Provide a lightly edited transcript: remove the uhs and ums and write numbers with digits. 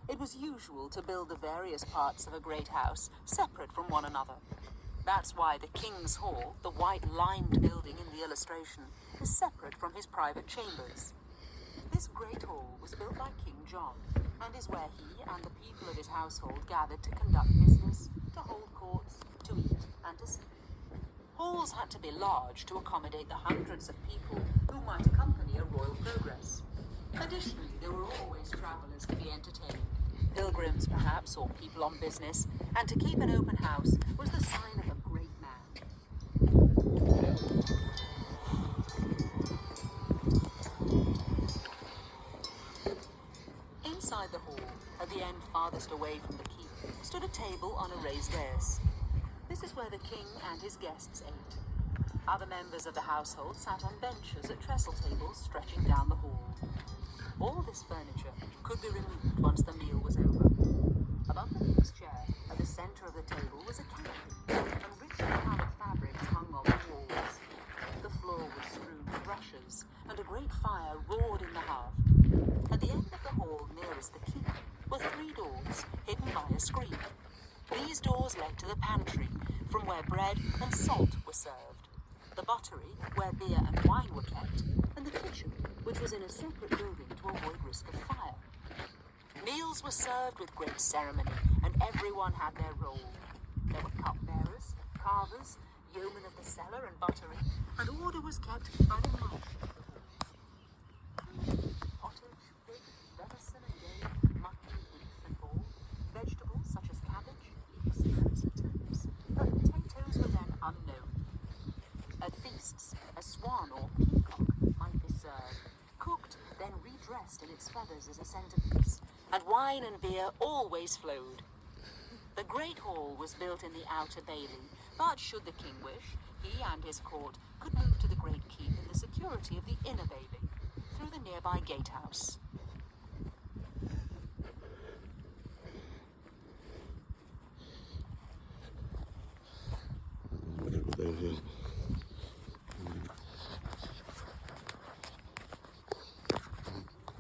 It was usual to build the various parts of a great house separate from one another. That's why the King's Hall, the white-lined building in the illustration, is separate from his private chambers. This great hall was built by King John, and is where he and the people of his household gathered to conduct business, to hold courts, to eat and to sleep. Halls had to be large to accommodate the hundreds of people who might accompany a royal progress. Additionally, there were always travellers to be entertained, pilgrims perhaps, or people on business, and to keep an open house was the sign of a great man. Inside the hall, at the end farthest away from the keep, stood a table on a raised dais. This is where the king and his guests ate. Other members of the household sat on benches at trestle tables stretching down the hall. All this furniture could be removed once the meal was over. Above the king's chair, at the centre of the table, was a canopy, and richly coloured fabrics hung on the walls. The floor was strewn with rushes, and a great fire roared in the hearth. At the end of the hall nearest the keep were 3 doors, hidden by a screen. These doors led to the pantry, from where bread and salt were served, the buttery, where beer and wine were kept, and the kitchen, which was in a separate building to avoid risk of fire. Meals were served with great ceremony, and everyone had their role. There were cupbearers, carvers, yeomen of the cellar and buttery, and order was kept by the might of the hall. Pottage, pig, venison and game, mutton, beef and ball, vegetables such as cabbage, leeks, carrots and turnips, but potatoes were then unknown. At feasts, a swan or peacock might be served, cooked, then redressed in its feathers as a centerpiece, and wine and beer always flowed. The Great Hall was built in the Outer Bailey, but should the king wish, he and his court could move to the Great Keep in the security of the Inner Bailey, through the nearby gatehouse.